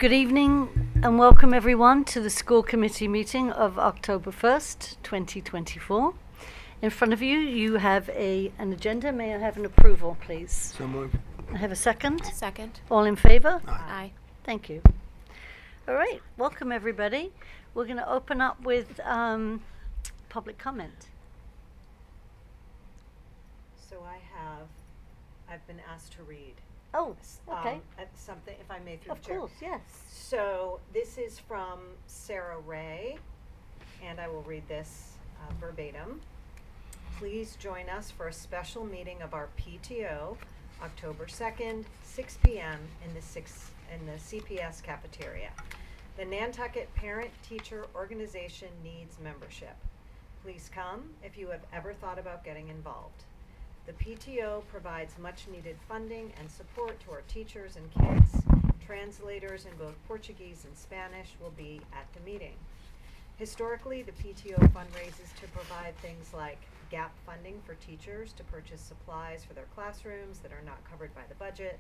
Good evening and welcome everyone to the school committee meeting of October 1st, 2024. In front of you, you have an agenda. May I have an approval, please? So moved. I have a second. Second. All in favor? Aye. Thank you. All right, welcome everybody. We're going to open up with public comment. So I've been asked to read. Oh, okay. Something, if I may, through the Of chair. course, yes. So this is from Sarah Ray, and I will read this verbatim. Please join us for a special meeting of our PTO, October 2nd, 6 p.m. in the CPS cafeteria. The Nantucket Parent-Teacher Organization needs membership. Please come if you have ever thought about getting involved. The PTO provides much-needed funding and support to our teachers and kids. Translators in both Portuguese and Spanish will be at the meeting. Historically, the PTO fundraises to provide things like gap funding for teachers to purchase supplies for their classrooms that are not covered by the budget,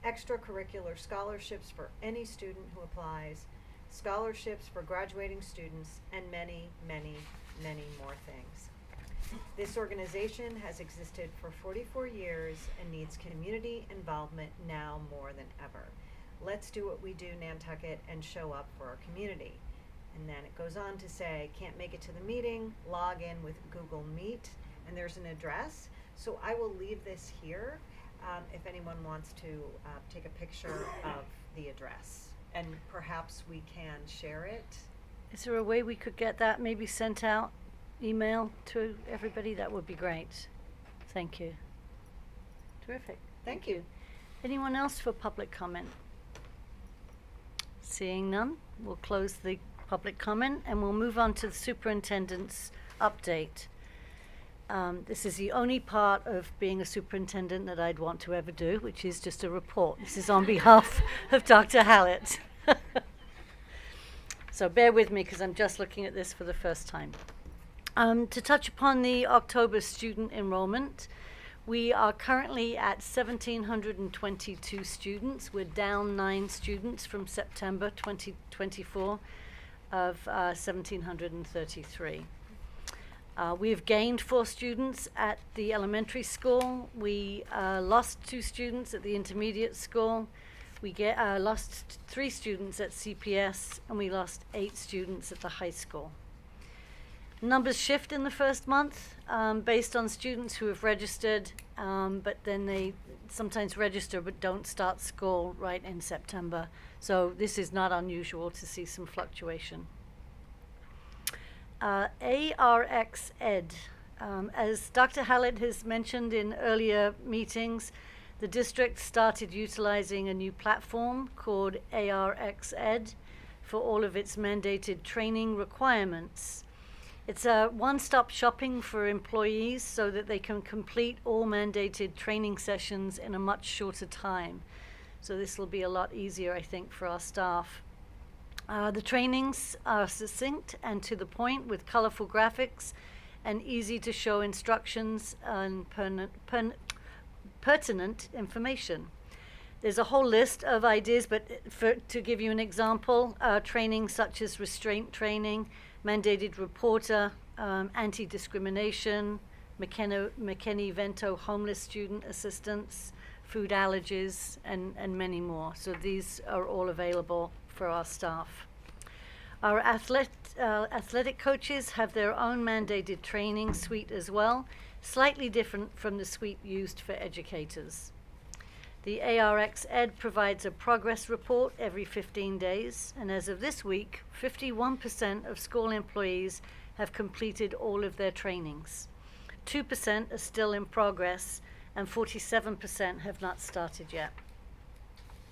extracurricular scholarships for any student who applies, scholarships for graduating students, and many, many, many more things. This organization has existed for 44 years and needs community involvement now more than ever. Let's do what we do, Nantucket, and show up for our community. And then it goes on to say, can't make it to the meeting, log in with Google Meet, and there's an address. So I will leave this here if anyone wants to take a picture of the address. And perhaps we can share it. Is there a way we could get that maybe sent out? Email to everybody? That would be great. Thank you. Terrific. Thank you. Anyone else for public comment? Seeing none, we'll close the public comment and we'll move on to the superintendent's update. This is the only part of being a superintendent that I'd want to ever do, which is just a report. This is on behalf of Dr. Hallett. So bear with me because I'm just looking at this for the first time. To touch upon the October student enrollment, we are currently at 1,722 students. We're down 9 students from September 2024 of 1,733. We have gained 4 students at the elementary school. We lost 2 students at the intermediate school. We lost 3 students at CPS, and we lost 8 students at the high school. Numbers shift in the first month based on students who have registered, but then they sometimes register but don't start school right in September. So this is not unusual to see some fluctuation. ARX Ed. As Dr. Hallett has mentioned in earlier meetings, the district started utilizing a new platform called ARX Ed for all of its mandated training requirements. It's a one-stop shopping for employees so that they can complete all mandated training sessions in a much shorter time. So this will be a lot easier, I think, for our staff. The trainings are succinct and to the point with colorful graphics and easy to show instructions and pertinent information. There's a whole list of ideas, but to give you an example, training such as restraint training, mandated reporter, anti-discrimination, McKinney-Vento homeless student assistance, food allergies, and many more. So these are all available for our staff. Our athletic coaches have their own mandated training suite as well, slightly different from the suite used for educators. The ARX Ed provides a progress report every 15 days, and as of this week, 51% of school employees have completed all of their trainings. 2% are still in progress, and 47% have not started yet.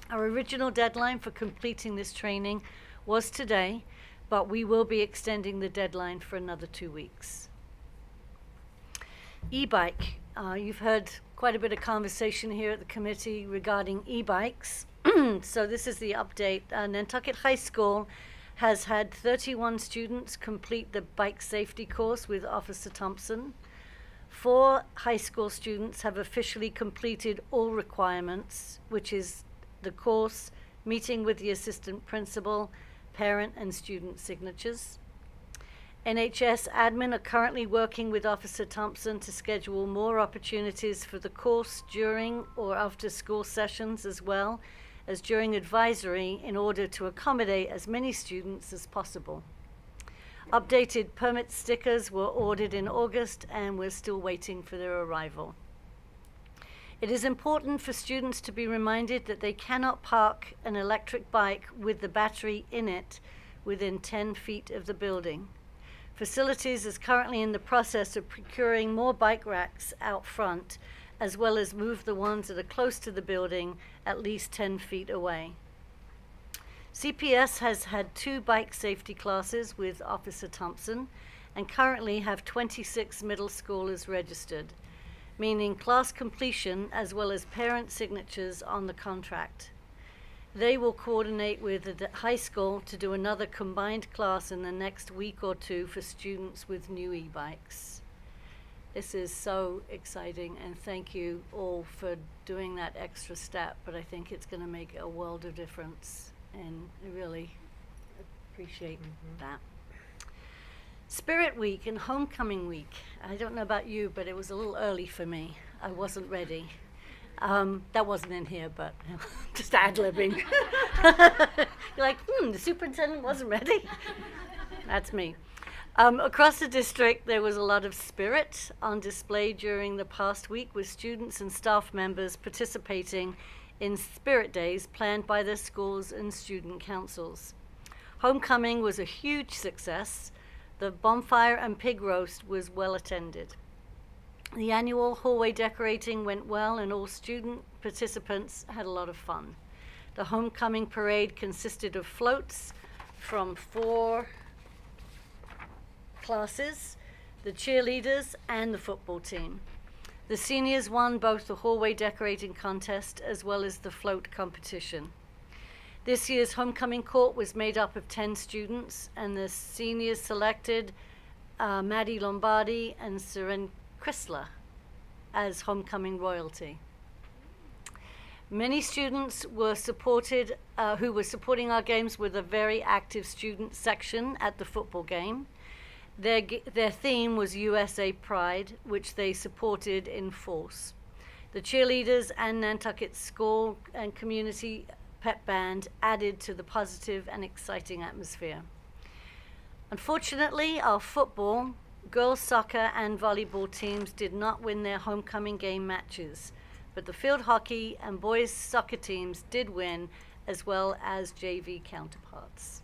Our original deadline for completing this training was today, but we will be extending the deadline for another 2 weeks. E-bike. You've heard quite a bit of conversation here at the committee regarding e-bikes. So this is the update. Nantucket High School has had 31 students complete the bike safety course with Officer Thompson. 4 high school students have officially completed all requirements, which is the course, meeting with the assistant principal, parent, and student signatures. NHS admin are currently working with Officer Thompson to schedule more opportunities for the course during or after school sessions, as well as during advisory, in order to accommodate as many students as possible. Updated permit stickers were ordered in August, and we're still waiting for their arrival. It is important for students to be reminded that they cannot park an electric bike with the battery in it within 10 feet of the building. Facilities is currently in the process of procuring more bike racks out front, as well as move the ones that are close to the building at least 10 feet away. CPS has had 2 bike safety classes with Officer Thompson and currently have 26 middle schoolers registered, meaning class completion as well as parent signatures on the contract. They will coordinate with the high school to do another combined class in the next week or 2 for students with new e-bikes. This is so exciting, and thank you all for doing that extra step, but I think it's going to make a world of difference, and I really appreciate that. Spirit Week and Homecoming Week. I don't know about you, but it was a little early for me. I wasn't ready. That wasn't in here, but just ad-libbing. You're like, the superintendent wasn't ready. That's me. Across the district, there was a lot of spirit on display during the past week, with students and staff members participating in spirit days planned by their schools and student councils. Homecoming was a huge success. The bonfire and pig roast was well attended. The annual hallway decorating went well, and all student participants had a lot of fun. The homecoming parade consisted of floats from 4 classes, the cheerleaders, and the football team. The seniors won both the hallway decorating contest as well as the float competition. This year's homecoming court was made up of 10 students, and the seniors selected Maddie Lombardi and Seren Chrysler as homecoming royalty. Many students were supported, who were supporting our games with a very active student section at the football game. Their theme was USA Pride, which they supported in force. The cheerleaders and Nantucket School and Community Pep Band added to the positive and exciting atmosphere. Unfortunately, our football, girls soccer, and volleyball teams did not win their homecoming game matches, but the field hockey and boys soccer teams did win, as well as JV counterparts.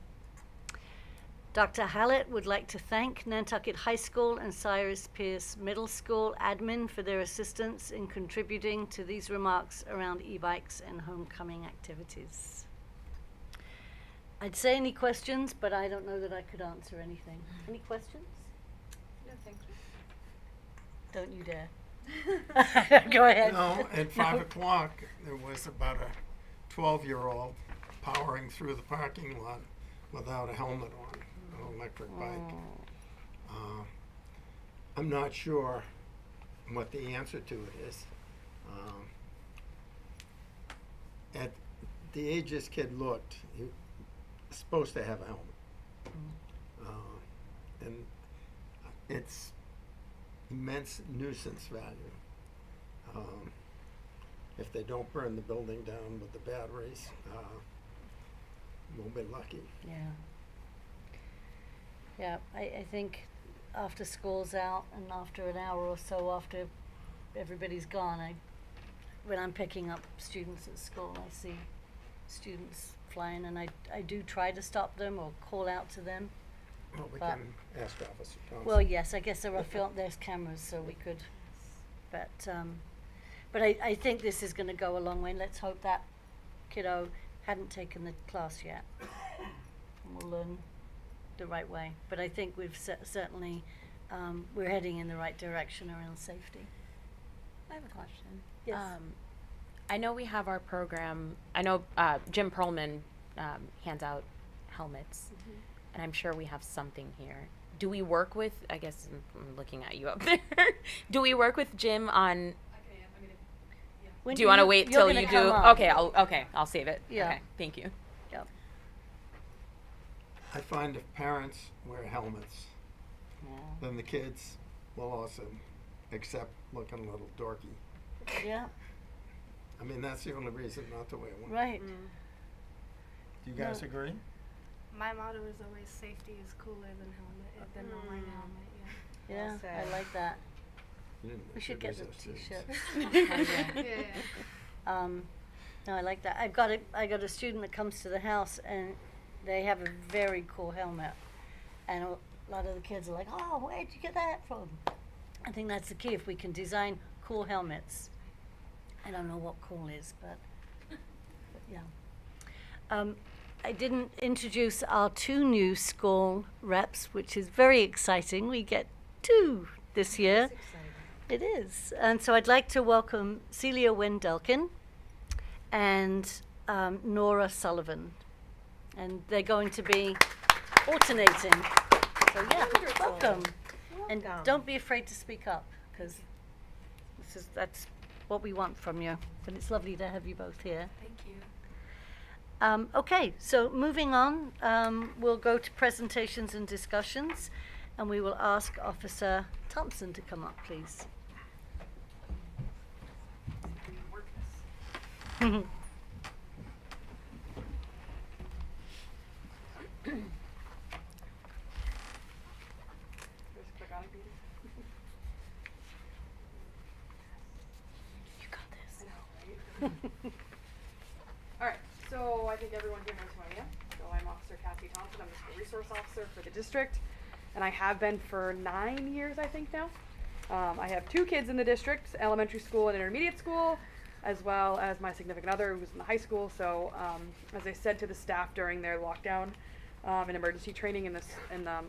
Dr. Hallett would like to thank Nantucket High School and Cyrus Pierce Middle School admin for their assistance in contributing to these remarks around e-bikes and homecoming activities. I'd say any questions, but I don't know that I could answer anything. Any questions? No, thank you. Don't you dare. Go ahead. No, at 5 o'clock, there was about a 12-year-old powering through the parking lot without a helmet on, an electric bike. I'm not sure what the answer to it is. At the age this kid looked, he was supposed to have a helmet. And it's immense nuisance value. If they don't burn the building down with the batteries, we'll be lucky. Yeah. Yeah, I think after school's out and after an hour or so after everybody's gone, when I'm picking up students at school, I see students flying, and I do try to stop them or call out to them. Well, we But- can ask Officer Thompson. Well, yes, I guess there are there's cameras, so we could, but I think this is gonna go a long way, and let's hope that kiddo hadn't taken the class yet. And we'll learn the right way, but I think we've certainly, we're heading in the right direction around safety. I have a question. Yes. I know we have our program. I know Jim Perlman hands out helmets, and I'm sure we have something here. Do we work with? I guess I'm looking at you up there. Do we work with Jim on? When Do you want to wait till you're you gonna do? come up. Okay, I'll save it. Yeah. Okay, thank you. Yeah. I find if parents wear helmets, then the kids will also accept looking a little dorky. Yeah. I mean, that's the only reason not to wear one. Right. Do you guys No. agree? My motto is always safety is cooler than no wearing helmet. Yeah. Yeah. Well said. I like that. You didn't We should introduce get the those T-shirts. students. Yeah. No, I like that. I got a student that comes to the house and they have a very cool helmet, and a lot of the kids are like, "Oh, where'd you get that from?" I think that's the key. If we can design cool helmets, I don't know what cool is, but yeah. I didn't introduce our 2 new school reps, which is very exciting. We get 2 this year. That's exciting. It is. And so I'd like to welcome Celia Wendelkin and Nora Sullivan. And they're going to be alternating. So yeah, Wonderful. welcome. And Welcome. don't be afraid to speak up, because that's what we want from you. But it's lovely to have you both here. Thank you. Okay, so moving on, we'll go to presentations and discussions, and we will ask Officer Thompson to come up, please. You got this. All right, so I think everyone here knows who I am. So I'm Officer Cassie Thompson. I'm the school resource officer for the district, and I have been for 9 years, I think now. I have 2 kids in the district, elementary school and intermediate school, as well as my significant other who's in the high school. So as I said to the staff during their lockdown and emergency training in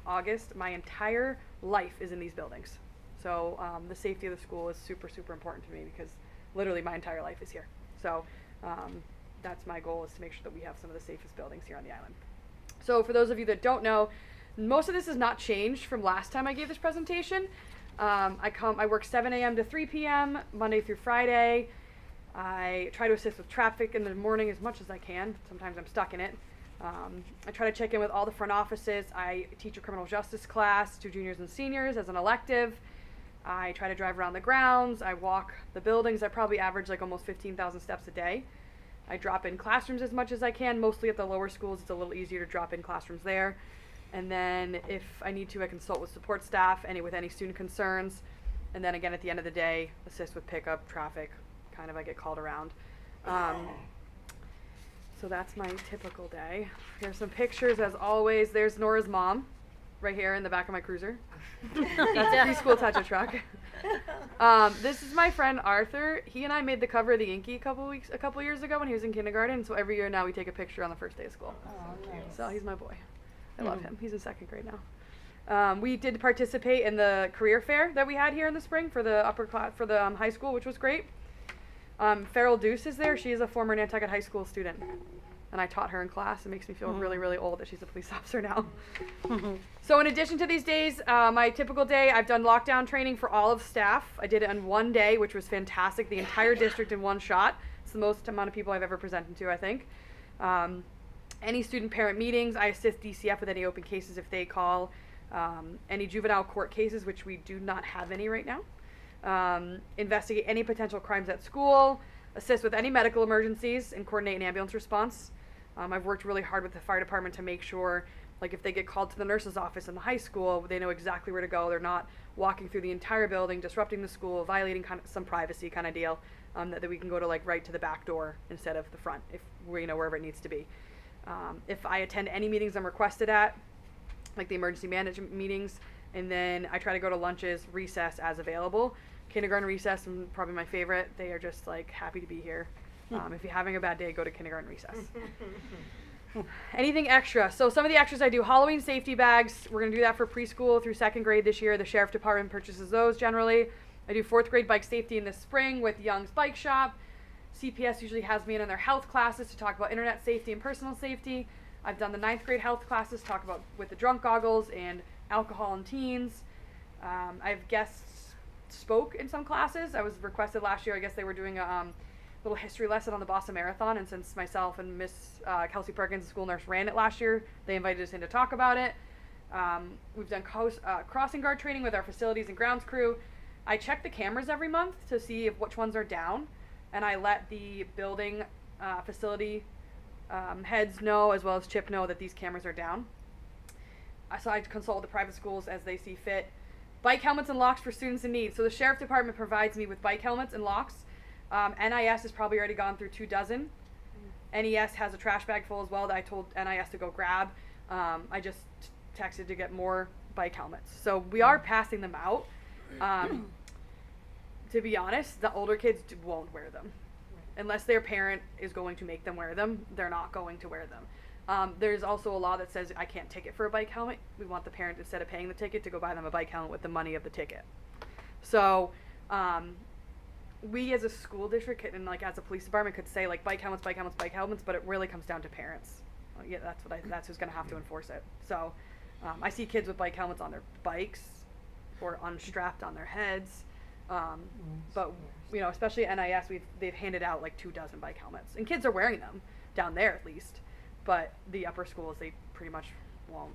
August, my entire life is in these buildings. So the safety of the school is super, super important to me because literally my entire life is here. So that's my goal, is to make sure that we have some of the safest buildings here on the island. So for those of you that don't know, most of this has not changed from last time I gave this presentation. I work 7 a.m. to 3 p.m. Monday through Friday. I try to assist with traffic in the morning as much as I can. Sometimes I'm stuck in it. I try to check in with all the front offices. I teach a criminal justice class to juniors and seniors as an elective. I try to drive around the grounds. I walk the buildings. I probably average like almost 15,000 steps a day. I drop in classrooms as much as I can. Mostly at the lower schools, it's a little easier to drop in classrooms there. And then if I need to, I consult with support staff, with any student concerns. And then again, at the end of the day, assist with pickup, traffic, kind of I get called around. So that's my typical day. Here's some pictures as always. There's Nora's mom, right here in the back of my cruiser. That's a preschool touch-a truck. This is my friend Arthur. He and I made the cover of the Inky a couple years ago when he was in kindergarten. So every year now we take a picture on the first day of school. Oh, nice. So he's my boy. I love him. He's in 2nd grade now. We did participate in the career fair that we had here in the spring for the upper class, for the high school, which was great. Farrell Deuce is there. She is a former Nantucket High School student. And I taught her in class. It makes me feel really, really old that she's a police officer now. So in addition to these days, my typical day, I've done lockdown training for all of staff. I did it in one day, which was fantastic. The entire district in one shot. It's the most amount of people I've ever presented to, I think. Any student parent meetings, I assist DCF with any open cases if they call. Any juvenile court cases, which we do not have any right now. Investigate any potential crimes at school. Assist with any medical emergencies and coordinate an ambulance response. I've worked really hard with the fire department to make sure, like if they get called to the nurse's office in the high school, they know exactly where to go. They're not walking through the entire building, disrupting the school, violating kind of some privacy kind of deal, that we can go to like right to the back door instead of the front, if we're, wherever it needs to be. If I attend any meetings I'm requested at, like the emergency management meetings, and then I try to go to lunches, recess as available. Kindergarten recess, probably my favorite. They are just like happy to be here. If you're having a bad day, go to kindergarten recess. Anything extra? So some of the extras I do, Halloween safety bags. We're going to do that for preschool through 2nd grade this year. The sheriff department purchases those generally. I do 4th grade bike safety in the spring with Young's Bike Shop. CPS usually has me in their health classes to talk about internet safety and personal safety. I've done the 9th grade health classes, talk about with the drunk goggles and alcohol in teens. I've guest spoke in some classes. I was requested last year. I guess they were doing a little history lesson on the Boston Marathon, and since myself and Miss Kelsey Perkins, the school nurse, ran it last year, they invited us in to talk about it. We've done crossing guard training with our facilities and grounds crew. I check the cameras every month to see which ones are down, and I let the building facility heads know, as well as Chip know, that these cameras are down. So I consult with the private schools as they see fit. Bike helmets and locks for students in need. So the sheriff department provides me with bike helmets and locks. NIS has probably already gone through 2 dozen. NES has a trash bag full as well that I told NIS to go grab. I just texted to get more bike helmets. So we are passing them out. To be honest, the older kids won't wear them. Unless their parent is going to make them wear them, they're not going to wear them. There's also a law that says I can't ticket for a bike helmet. We want the parent, instead of paying the ticket, to go buy them a bike helmet with the money of the ticket. So we as a school district and like as a police department could say like bike helmets, but it really comes down to parents. Yeah, that's who's going to have to enforce it. So I see kids with bike helmets on their bikes or unstrapped on their heads. But you know, especially at NIS, they've handed out like 2 dozen bike helmets, and kids are wearing them down there at least. But the upper schools, they pretty much won't.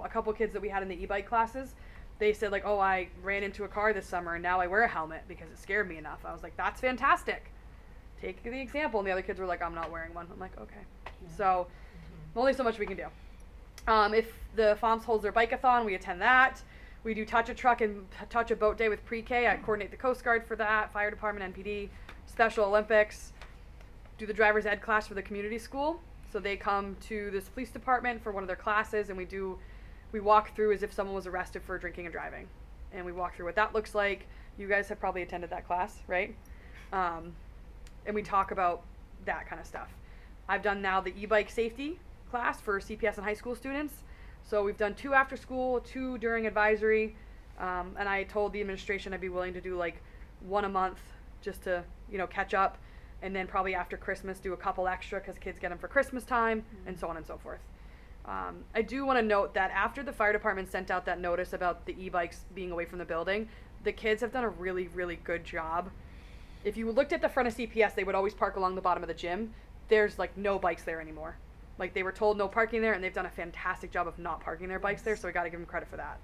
A couple kids that we had in the e-bike classes, they said like, oh, I ran into a car this summer and now I wear a helmet because it scared me enough. I was like, that's fantastic. Take the example. And the other kids were like, I'm not wearing one. I'm like, okay. Yeah. So only so much we can do. If the FOMS holds their bike-a-thon, we attend that. We do touch a truck and touch a boat day with pre-K. I coordinate the Coast Guard for that, fire department, NPD, Special Olympics. Do the driver's ed class for the community school. So they come to this police department for one of their classes, and we walk through as if someone was arrested for drinking and driving. And we walk through what that looks like. You guys have probably attended that class, right? And we talk about that kind of stuff. I've done now the e-bike safety class for CPS and high school students. So we've done 2 after school, 2 during advisory, and I told the administration I'd be willing to do like 1 a month just to, you know, catch up, and then probably after Christmas do a couple extra because kids get them for Christmas time, and so on and so forth. I do want to note that after the fire department sent out that notice about the e-bikes being away from the building, the kids have done a really, really good job. If you looked at the front of CPS, they would always park along the bottom of the gym. There's like no bikes there anymore. Like they were told no parking there, and they've done a fantastic job of not parking their bikes there, so I got to give them credit for that.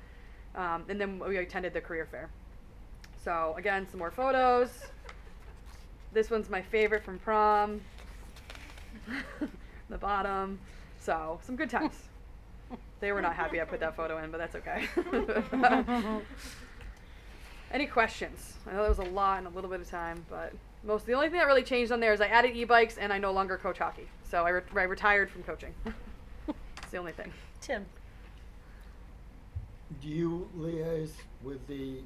And then we attended the career fair. So again, some more photos. This one's my favorite from prom. The bottom. So some good times. They were not happy I put that photo in, but that's okay. Any questions? I know that was a lot in a little bit of time, but the only thing that really changed on there is I added e-bikes, and I no longer coach hockey. So I retired from coaching. It's the only thing. Tim. Do you liaise with the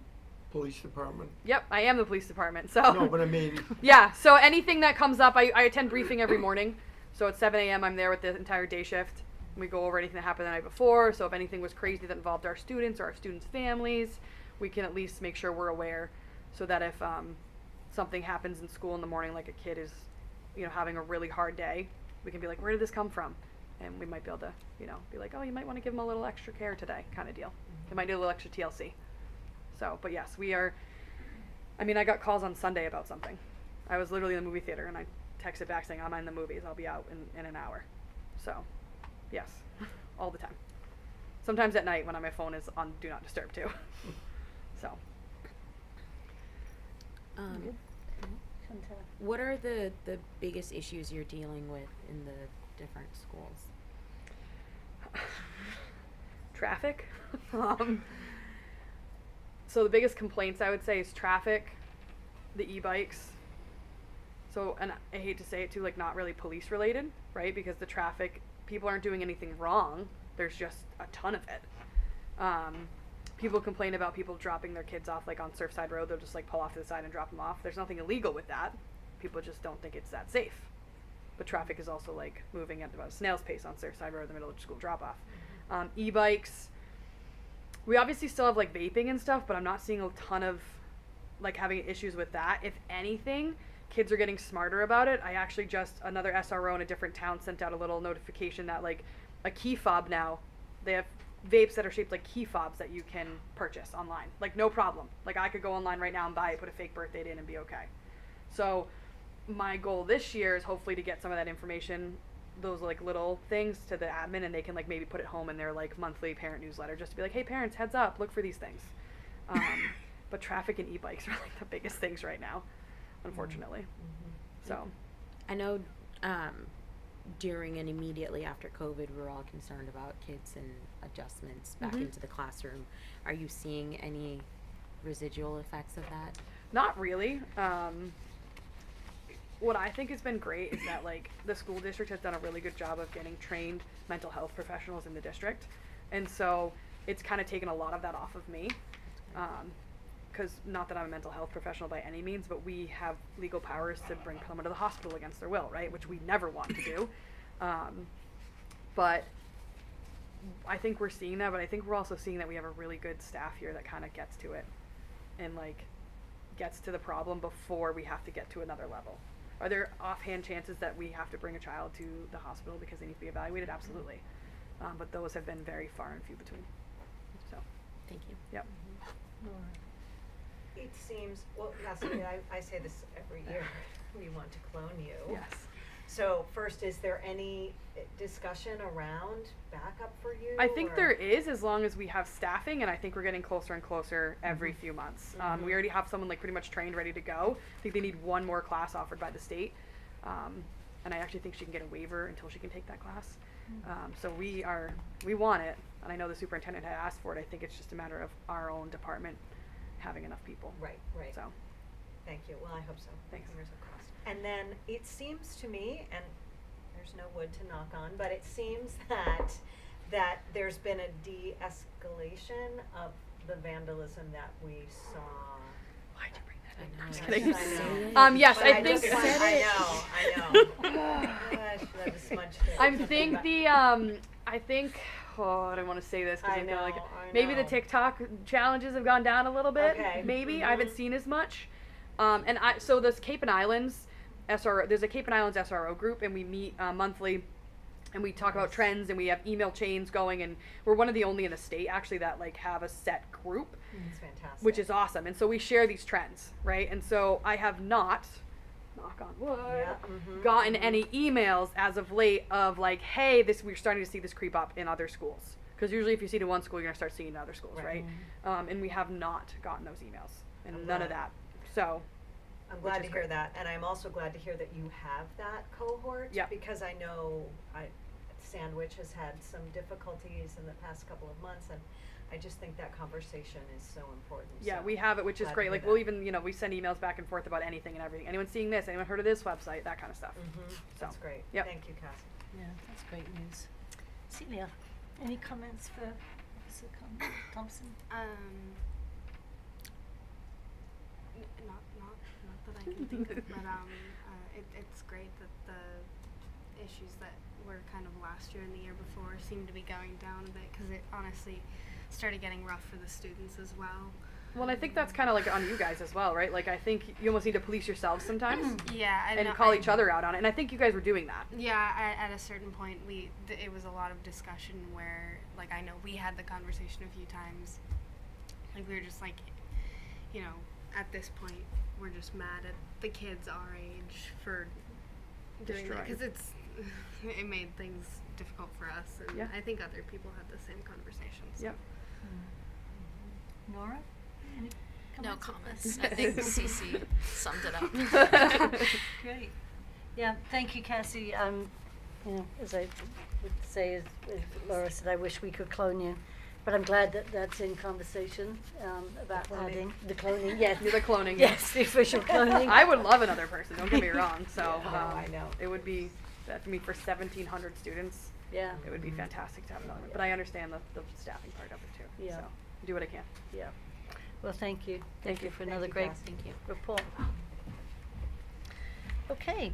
police department? Yep, I am the police department. So No, but I mean, yeah, so anything that comes up, I attend briefing every morning. So at 7 a.m. I'm there with the entire day shift. We go over anything that happened the night before. So if anything was crazy that involved our students or our students' families, we can at least make sure we're aware, so that if something happens in school in the morning, like a kid is, you know, having a really hard day, we can be like, where did this come from? And we might be able to, you know, be like, oh, you might want to give them a little extra care today, kind of deal. It might need a little extra TLC. So, but yes, we are. I mean, I got calls on Sunday about something. I was literally in the movie theater, and I texted back saying, I'm in the movies. I'll be out in an hour. So, yes, all the time. Sometimes at night when my phone is on Do Not Disturb too. So. What are the biggest issues you're dealing with in the different schools? Traffic. So the biggest complaints I would say is traffic, the e-bikes. So, and I hate to say it too, like not really police related, right? Because the traffic, people aren't doing anything wrong. There's just a ton of it. People complain about people dropping their kids off like on Surfside Road. They'll just like pull off to the side and drop them off. There's nothing illegal with that. People just don't think it's that safe. But traffic is also like moving at about a snail's pace on Surfside Road in the middle of school drop off. E-bikes. We obviously still have like vaping and stuff, but I'm not seeing a ton of like having issues with that. If anything, kids are getting smarter about it. I actually just, another SRO in a different town sent out a little notification that like a key fob now, they have vapes that are shaped like key fobs that you can purchase online. Like no problem. Like I could go online right now and buy it, put a fake birth date in and be okay. So my goal this year is hopefully to get some of that information, those like little things to the admin, and they can like maybe put it home in their like monthly parent newsletter, just to be like, hey parents, heads up, look for these things. But traffic and e-bikes are like the biggest things right now, unfortunately. So I know during and immediately after COVID, we're all concerned about kids and adjustments back Mhm. into the classroom. Are you seeing any residual effects of that? not really. What I think has been great is that like the school district has done a really good job of getting trained mental health professionals in the district, and so it's kind of taken a lot of that off of me. Because not that I'm a mental health professional by any means, but we have legal powers to bring someone to the hospital against their will, right? Which we never want to do. But I think we're seeing that, but I think we're also seeing that we have a really good staff here that kind of gets to it and like gets to the problem before we have to get to another level. Are there offhand chances that we have to bring a child to the hospital because they need to be evaluated? Absolutely. But those have been very far and few between. So, Thank you. yep. It seems, well, Cassidy, I say this every year, we want to clone you. Yes. So first, is there any discussion around backup for you? I think or- there is, as long as we have staffing, and I think we're getting closer and closer every few months. We already have someone like pretty much trained, ready to go. I think they need one more class offered by the state, and I actually think she can get a waiver until she can take that class. So we want it, and I know the superintendent had asked for it. I think it's just a matter of our own department having enough people. Right. So, Thank you. Well, I hope so. Thanks. Fingers crossed. And then it seems to me, and there's no wood to knock on, but it seems that there's been a de-escalation of the vandalism that we saw. why'd you bring that in? I know. Just I kidding. was gonna say it. Yes, But I think. just want- I know. I should have smudged it. I think I don't want to say this because I I feel like know, I maybe the know. TikTok challenges have gone down a little bit. Okay. Maybe I haven't seen as much. So this Cape and Islands SRO, there's a Cape and Islands SRO group, and we meet monthly, and we talk about Nice. trends, and we have email chains going, and we're one of the only in the state actually that like have a set group, It's fantastic. which is awesome. And so we share these trends, right? And so I have not, knock on wood, Yeah, gotten any emails as of late of like, hey, we're starting to see this creep up in other schools. Because usually if you see it in one school, you're gonna start seeing it in other schools, Right. right? And we have not gotten those emails, and I'm none of glad. that. So, I'm which glad is to hear great. that, and I'm also glad to hear that you have that cohort. Yeah. Because I know Sandwich has had some difficulties in the past couple of months, and I just think that conversation is so important. yeah, so we have it, which is glad to great. hear Like, that. we'll even, we send emails back and forth about anything and everything. Anyone seeing this? Anyone heard of this website? That kind of stuff. So, That's great. yep. Thank you, Cassie. Yeah, that's great news. Celia, any comments for Officer Thompson? Not that I can think of, but it's great that the issues that were kind of last year and the year before seem to be going down a bit, because it honestly started getting rough for the students as well. Well, and I think that's kind of like on you guys as well, right? Like, I think you almost need to police yourselves sometimes Yeah, and call each other out on it. And I think you guys were doing that. Yeah, at a certain point, it was a lot of discussion where, like, I know we had the conversation a few times. Like, we were just like, at this point, we're just mad at the kids our age for doing that, because it made things difficult for us, and Yeah. I think other people had the same conversations. Yep. Nora? Any No comments? comments. I think Cece summed it up. Great. Yeah, thank you, Cassie. As I would say, as Laura said, I wish we could clone you. But I'm glad that that's in conversation, about cloning. adding the cloning, yes. The cloning. Yes, the official cloning. I would love another person, don't get me wrong. So, Yeah, I know. it would be, that for me, for 1,700 students, Yeah, it would be fantastic to have another one. But I understand the staffing part of it too. Yeah. So, do what I can. yeah. Well, thank you. Thank you for Thank another you, great Cassie. Thank you. report. Okay,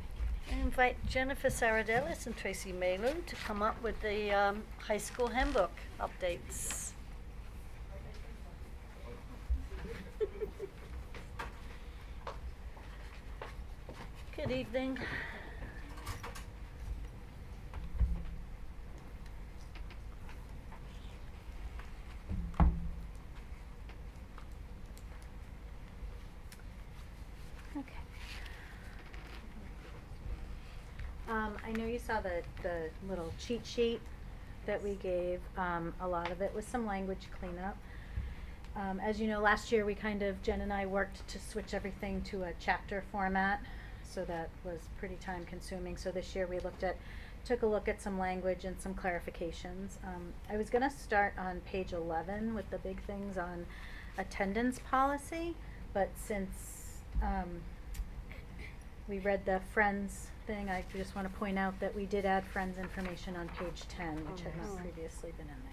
I invite Jennifer Saradellis and Tracy Malin to come up with the high school handbook updates. Good evening. Okay. I know you saw the little cheat sheet that we gave. A lot of it was some language cleanup. As you know, last year Jen and I worked to switch everything to a chapter format, so that was pretty time consuming. So this year we took a look at some language and some clarifications. I was gonna start on page 11 with the big things on attendance policy, but since we read the Friends thing, I just want to point out that we did add Friends information on page 10, which had not previously been in there.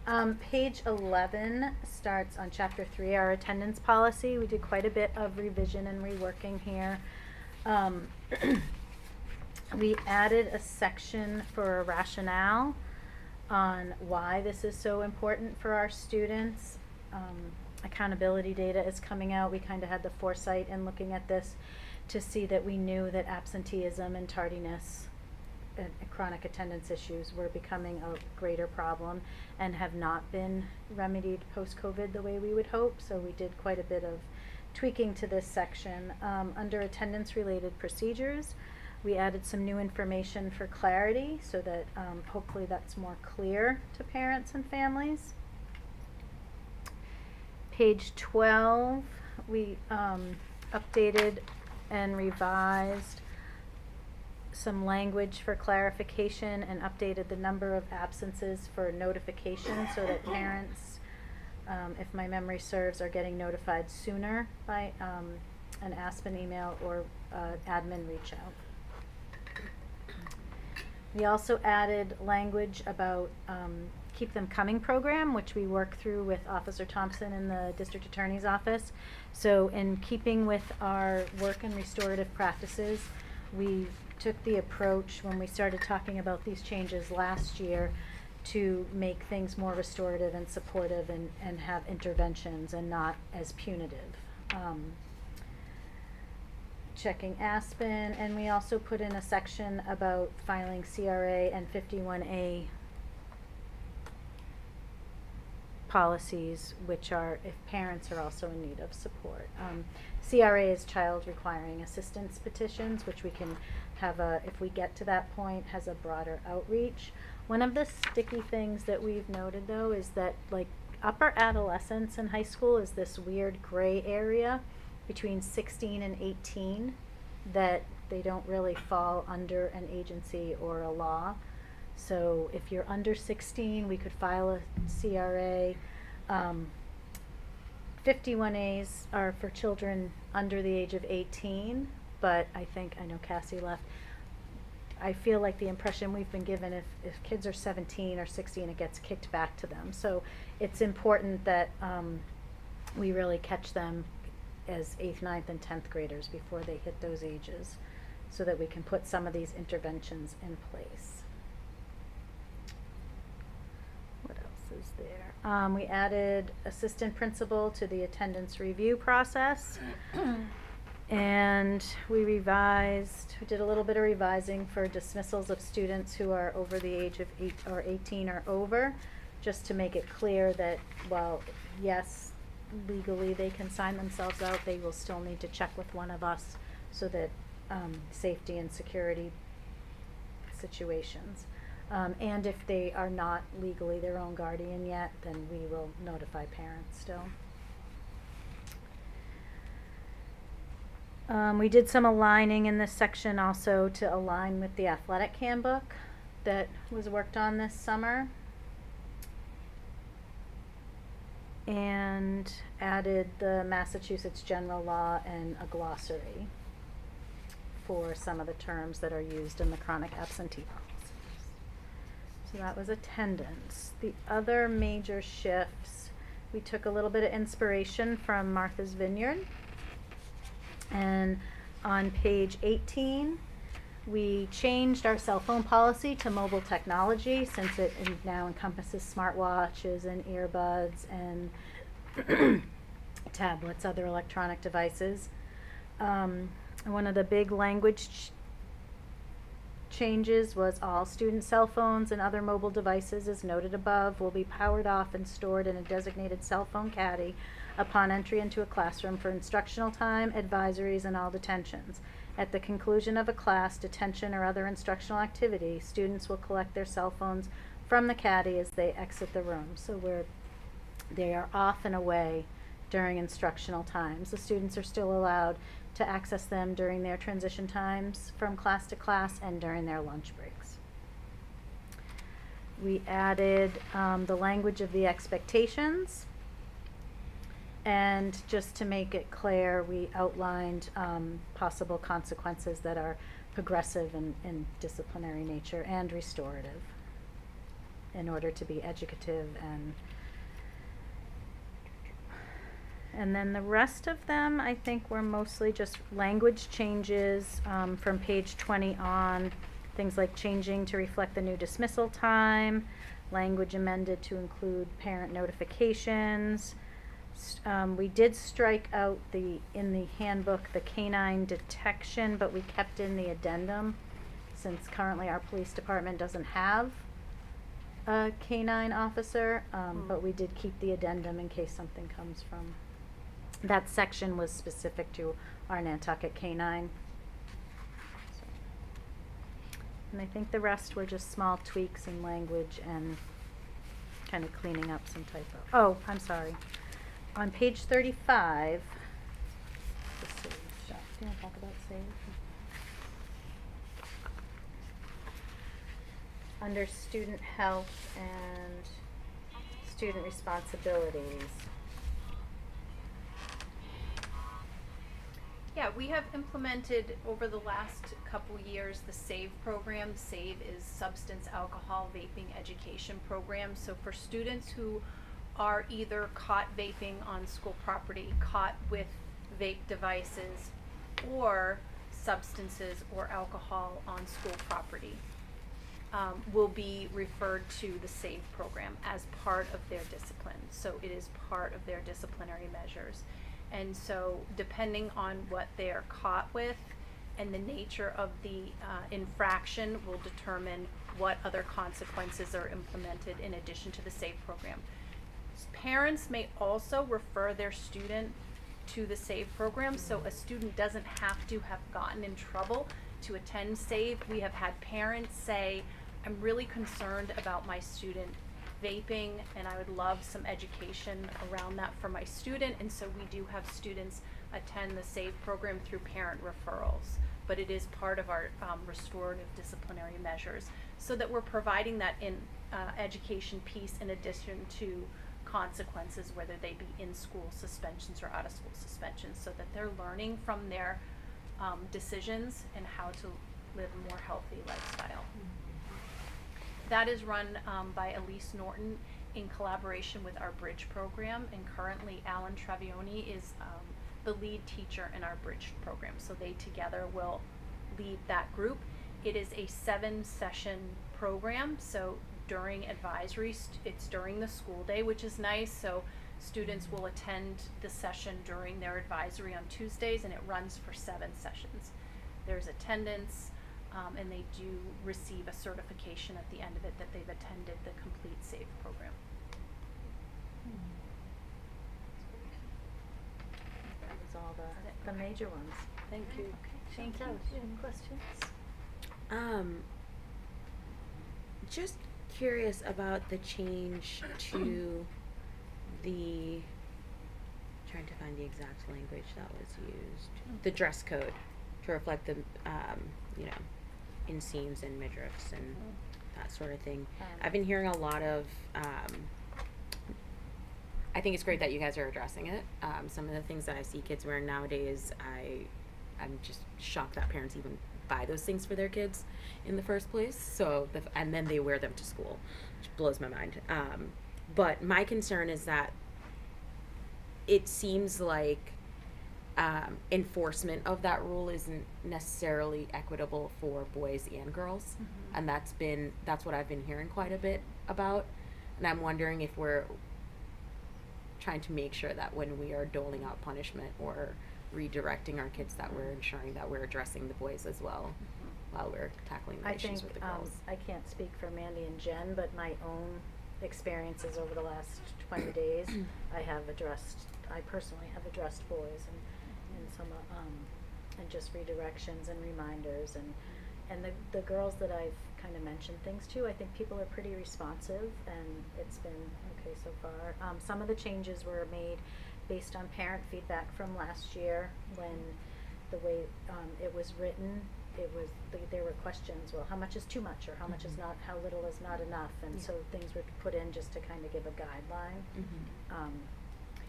So. Page 11 starts on chapter 3, our attendance policy. We did quite a bit of revision and reworking here. We added a section for a rationale on why this is so important for our students. Accountability data is coming out. We kind of had the foresight in looking at this to see that we knew that absenteeism and tardiness and chronic attendance issues were becoming a greater problem and have not been remedied post-COVID the way we would hope. So we did quite a bit of tweaking to this section. Under attendance-related procedures, we added some new information for clarity so that hopefully that's more clear to parents and families. Page 12, we updated and revised some language for clarification and updated the number of absences for notification so that parents, if my memory serves, are getting notified sooner by an Aspen email or admin reach out. We also added language about Keep Them Coming program, which we work through with Officer Thompson in the District Attorney's Office. So in keeping with our work and restorative practices, we took the approach when we started talking about these changes last year to make things more restorative and supportive and have interventions and not as punitive. Checking Aspen, and we also put in a section about filing CRA and 51A policies, which are if parents are also in need of support. CRA is child requiring assistance petitions, which we can have if we get to that point, has a broader outreach. One of the sticky things that we've noted though is that like upper adolescence in high school is this weird gray area between 16 and 18 that they don't really fall under an agency or a law. So if you're under 16, we could file a CRA. 51As are for children under the age of 18, but I know Cassie left. I feel like the impression we've been given if kids are 17 or 16, it gets kicked back to them. So it's important that we really catch them as 8th, 9th, and 10th graders before they hit those ages so that we can put some of these interventions in place. What else is there? We added assistant principal to the attendance review process. And we did a little bit of revising for dismissals of students who are over the age of 18 or over, just to make it clear that while, yes, legally they can sign themselves out, they will still need to check with one of us so that safety and security situations. And if they are not legally their own guardian yet, then we will notify parents still. We did some aligning in this section also to align with the athletic handbook that was worked on this summer. And added the Massachusetts general law and a glossary for some of the terms that are used in the chronic absentee policies. So that was attendance. The other major shifts, we took a little bit of inspiration from Martha's Vineyard. And on page 18, we changed our cell phone policy to mobile technology since it now encompasses smartwatches and earbuds and tablets, other electronic devices. One of the big language changes was all student cell phones and other mobile devices, as noted above, will be powered off and stored in a designated cell phone caddy upon entry into a classroom for instructional time, advisories, and all detentions. At the conclusion of a class, detention, or other instructional activity, students will collect their cell phones from the caddy as they exit the room. So they are off and away during instructional times. The students are still allowed to access them during their transition times from class to class and during their lunch breaks. We added the language of the expectations. And just to make it clear, we outlined possible consequences that are progressive in disciplinary nature and restorative in order to be educative. And then the rest of them, I think, were mostly just language changes from page 20 on. Things like changing to reflect the new dismissal time, language amended to include parent notifications. We did strike out in the handbook the canine detection, but we kept in the addendum since currently our police department doesn't have a canine officer, but we did keep the addendum in case something comes from. That section was specific to our Nantucket canine. So. And I think the rest were just small tweaks in language and kind of cleaning up some typo. Oh, I'm sorry. On page 35, the save stuff. Do you want to talk about save? Under student health and student responsibilities. Yeah, we have implemented over the last couple years the SAVE program. SAVE is Substance, Alcohol, Vaping Education Program. So for students who are either caught vaping on school property, caught with vape devices, or substances or alcohol on school property, will be referred to the SAVE program as part of their discipline. So it is part of their disciplinary measures. And so depending on what they're caught with and the nature of the infraction will determine what other consequences are implemented in addition to the SAVE program. Parents may also refer their student to the SAVE program, so a student doesn't have to have gotten in trouble to attend SAVE. We have had parents say, I'm really concerned about my student vaping, and I would love some education around that for my student. And so we do have students attend the SAVE program through parent referrals, but it is part of our restorative disciplinary measures, so that we're providing that in education piece in addition to consequences, whether they be in-school suspensions or out-of-school suspensions, so that they're learning from their decisions and how to live a more healthy lifestyle. That is run by Elise Norton in collaboration with our Bridge program, and currently Alan Travioni is the lead teacher in our Bridge program. So they together will lead that group. It is a 7-session program, so during advisory, it's during the school day, which is nice. So students will attend the session during their advisory on Tuesdays, and it runs for 7 sessions. There's attendance. And they do receive a certification at the end of it that they've attended the complete SAVE program. That was all the major ones. Thank you. Thank you. Chantal, any questions? Just curious about the change to the, trying to find the exact language that was used, the dress code to reflect the, you know, inseams and midriffs and that sort of thing. I've been hearing a lot of, I think it's great that you guys are addressing it. Some of the things that I see kids wearing nowadays, I'm just shocked that parents even buy those things for their kids in the first place. So, and then they wear them to school, which blows my mind. But my concern is that it seems like enforcement of that rule isn't necessarily equitable for boys and girls. And that's what I've been hearing quite a bit about. And I'm wondering if we're trying to make sure that when we are doling out punishment or redirecting our kids, that we're ensuring that we're addressing the boys as well while we're tackling the I issues think, with the girls. I can't speak for Mandy and Jen, but my own experiences over the last 20 days, I personally have addressed boys and some, and just redirections and reminders and the girls that I've kind of mentioned things to, I think people are pretty responsive and it's been okay so far. Some of the changes were made based on parent feedback from last year when the way it was written, there were questions, well, how much is too much or how much is not, how little is not enough, and so things were put in just to kind of give a guideline.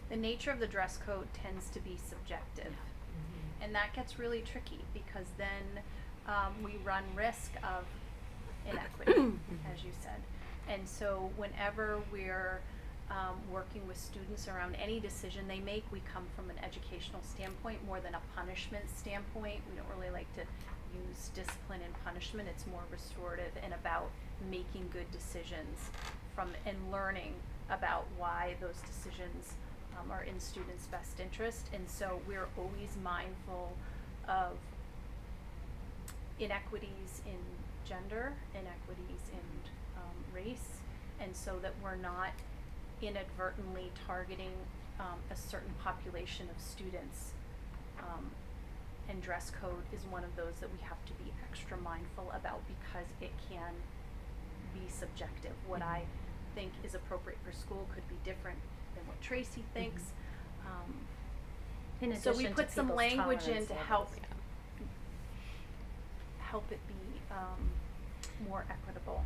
The nature of the dress code tends to be subjective. And that gets really tricky because then we run risk of inequity, as you said. And so whenever we're working with students around any decision they make, we come from an educational standpoint more than a punishment standpoint. We don't really like to use discipline and punishment. It's more restorative and about making good decisions and learning about why those decisions are in students' best interest. And so we're always mindful of inequities in gender, inequities in race, and so that we're not inadvertently targeting a certain population of students. And dress code is one of those that we have to be extra mindful about because it can be subjective. What I think is appropriate for school could be different than what Tracy thinks. In So we addition to put some people's language in tolerance to levels. help it be more equitable.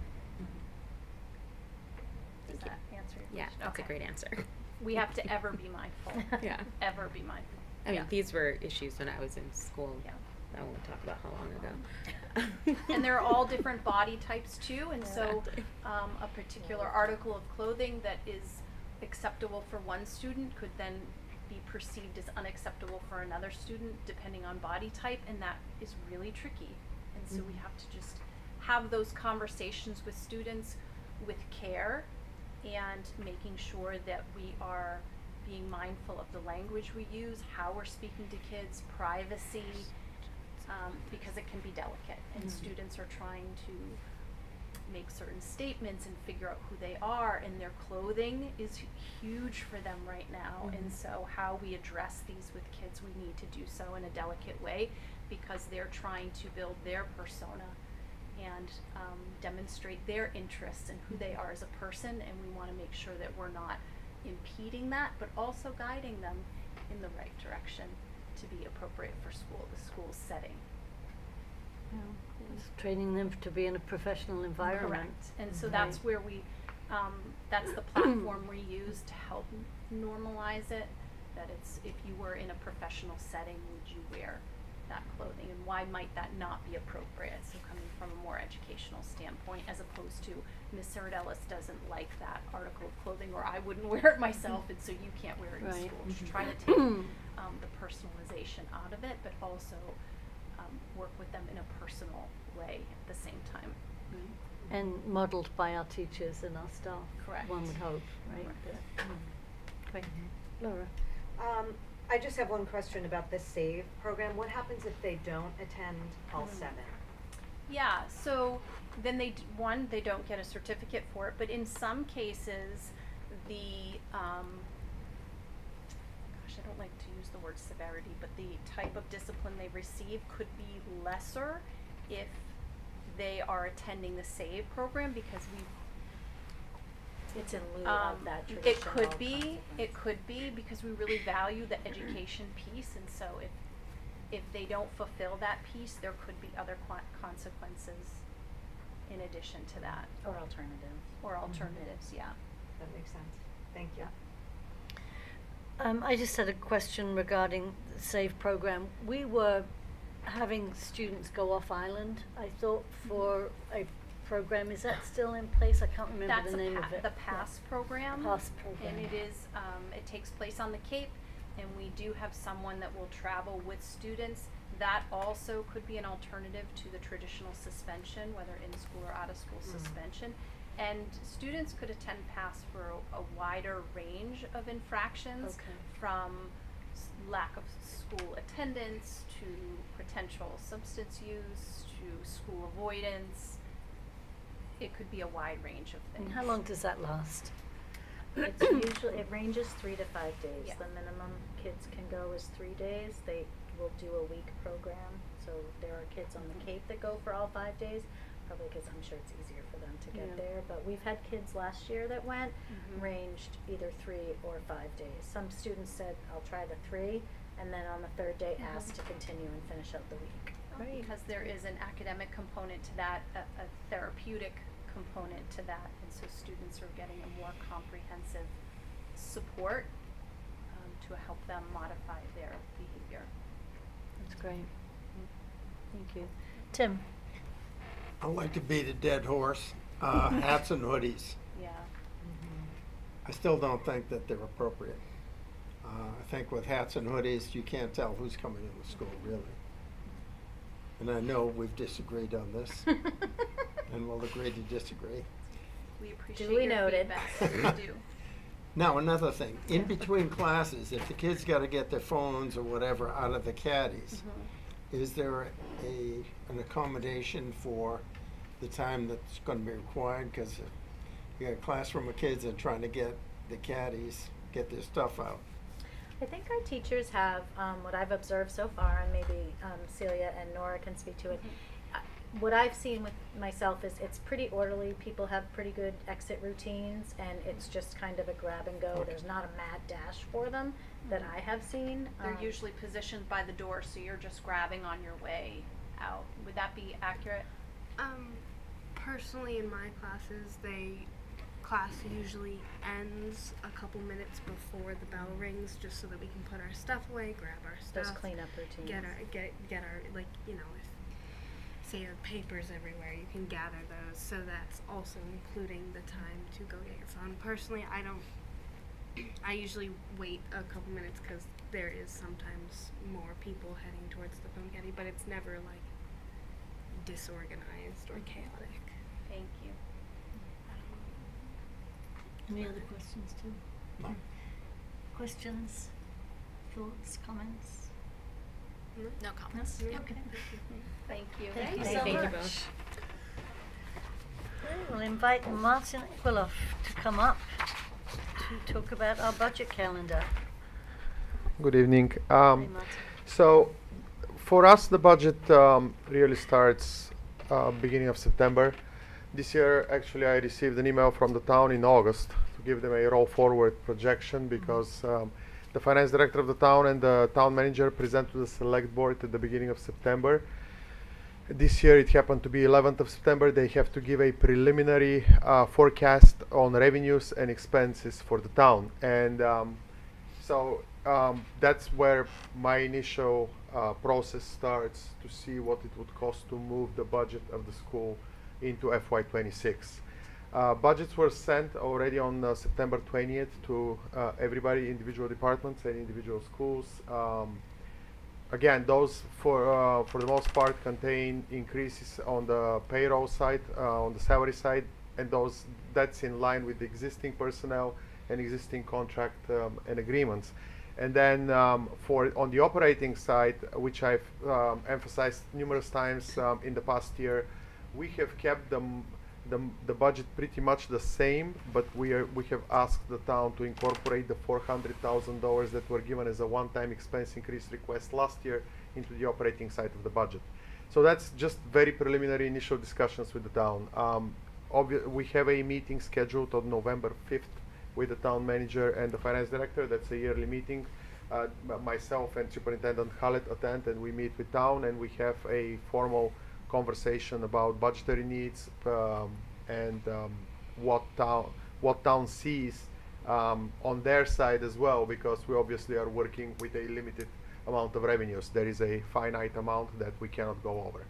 Does Thank that answer your Yeah, question? that's a Okay. great answer. We have to ever be mindful. Yeah. Ever be mindful. I mean, Yeah. these were issues when I was in school. Yeah. I won't talk about how long ago. And they're all different body types too, and so Exactly. a particular article of clothing that is acceptable for one student could then be perceived as unacceptable for another student depending on body type, and that is really tricky. And so we have to just have those conversations with students with care and making sure that we are being mindful of the language we use, how we're speaking to kids, privacy, because it can be delicate and students are trying to make certain statements and figure out who they are, and their clothing is huge for them right now. And so how we address these with kids, we need to do so in a delicate way because they're trying to build their persona and demonstrate their interests and who they are as a person, and we want to make sure that we're not impeding that, but also guiding them in the right direction to be appropriate for school, the school setting. It's training them to be in a professional environment. Correct. And so that's where we, that's the platform we use to help normalize it, that it's, if you were in a professional setting, would you wear that clothing, and why might that not be appropriate? So coming from a more educational standpoint, as opposed to Miss Sardellis doesn't like that article of clothing, or I wouldn't wear it myself, and so you can't wear it in Right. school. To try to take the personalization out of it, but also work with them in a personal way at the same time. And modeled by our teachers and our staff. Correct. One would hope, right? Correct. Great. Laura? I just have one question about the SAVE program. What happens if they don't attend all 7? Yeah, so then they don't get a certificate for it, but in some cases, the, gosh, I don't like to use the word severity, but the type of discipline they receive could be lesser if they are attending the SAVE program, because It's in lieu of that traditional it could be consequence. because we really value the education piece, and so if they don't fulfill that piece, there could be other consequences in addition to that. Or alternatives. Or alternatives, yeah. That makes sense. Thank you. I just had a question regarding the SAVE program. We were having students go off island, I thought, for a program. Is that still in place? I can't remember That's the name of it. the PASS program. PASS program. And it is, it takes place on the Cape, and we do have someone that will travel with students. That also could be an alternative to the traditional suspension, whether in school or out of school suspension. And students could attend PASS for a wider range of infractions, Okay. from lack of school attendance to potential substance use to school avoidance. It could be a wide range of things. And how long does that last? It's usually, it ranges 3 to 5 days. Yeah. The minimum kids can go is 3 days. They will do a week program. So there are kids on the Cape that go for all 5 days, probably because I'm sure it's easier for them to get Yeah. there. But we've had kids last year that went, ranged either 3 or 5 days. Some students said, I'll try the 3, and then on the 3rd day asked to continue and finish out the week. Great. Because there is an academic component to that, a therapeutic component to that, and so students are getting a more comprehensive support to help them modify their behavior. That's great. Thank you. Tim? I like to beat a dead horse. Hats and hoodies. Yeah. I still don't think that they're appropriate. I think with hats and hoodies, you can't tell who's coming into school, really. And I know we've disagreed on this, and we'll agree to disagree. We appreciate Duly your noted. feedback. We do. Now, another thing, in between classes, if the kids got to get their phones or whatever out of the caddies, is there an accommodation for the time that's going to be required? Because you got a classroom of kids that are trying to get the caddies, get their stuff out. I think our teachers have, what I've observed so far, and maybe Celia and Nora can speak to it. What I've seen with myself is it's pretty orderly. People have pretty good exit routines, and it's just kind of a grab and go. There's not a mad dash for them that I have seen. They're usually positioned by the door, so you're just grabbing on your way out. Would that be accurate? Personally, in my classes, class usually ends a couple minutes before the bell rings, just so that we can put our stuff away, grab our those stuff, cleanup routines. get our, like, you know, if say the papers everywhere, you can gather those. So that's also including the time to go get your phone. Personally, I usually wait a couple minutes because there is sometimes more people heading towards the phone caddy, but it's never like disorganized or chaotic. Thank you. Any other questions, Tim? No. Questions, thoughts, comments? No comments. Yep. Okay. Thank you. Thank you Thank so you much. both. Okay, we'll invite Martin Equiloff to come up to talk about our budget calendar. Good evening. Hey, Martin. So, for us, the budget really starts beginning of September. This year, actually, I received an email from the town in August to give them a roll forward projection because the finance director of the town and the town manager presented to the select board at the beginning of September. This year, it happened to be 11th of September. They have to give a preliminary forecast on revenues and expenses for the town. And that's where my initial process starts to see what it would cost to move the budget of the school into FY26. Budgets were sent already on September 20th to everybody, individual departments and individual schools. Again, those for the most part contain increases on the payroll side, on the salary side, and that's in line with the existing personnel and existing contract and agreements. And then on the operating side, which I've emphasized numerous times in the past year, we have kept the budget pretty much the same, but we have asked the town to incorporate the $400,000 that were given as a one-time expense increase request last year into the operating side of the budget. So that's just very preliminary initial discussions with the town. We have a meeting scheduled on November 5th with the town manager and the finance director. That's a yearly meeting. Myself and Superintendent Hallett attend, and we meet with town, and we have a formal conversation about budgetary needs and what town sees on their side as well, because we obviously are working with a limited amount of revenues. There is a finite amount that we cannot go over.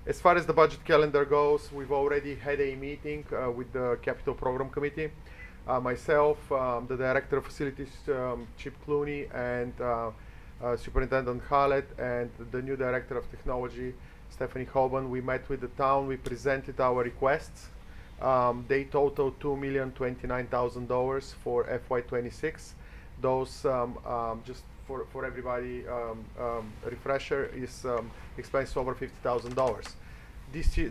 As far as the budget calendar goes, we've already had a meeting with the Capital Program Committee. Myself, the Director of Facilities, Chip Clooney, and Superintendent Hallett, and the new Director of Technology, Stephanie Holban. We met with the town. We presented our requests. They total $2,029,000 for FY26. Those, just for everybody, refresher, is expense over $50,000.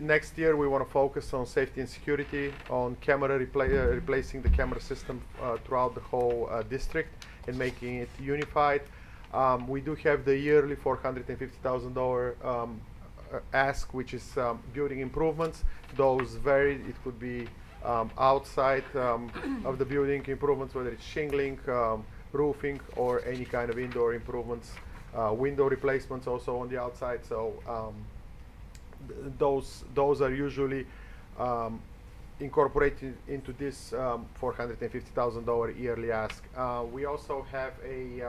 Next year, we want to focus on safety and security, on camera replacing the camera system throughout the whole district and making it unified. We do have the yearly $450,000 ask, which is building improvements. Those vary. It could be outside of the building improvements, whether it's shingling, roofing, or any kind of indoor improvements. Window replacements also on the outside. So those are usually incorporated into this $450,000 yearly ask. We also have a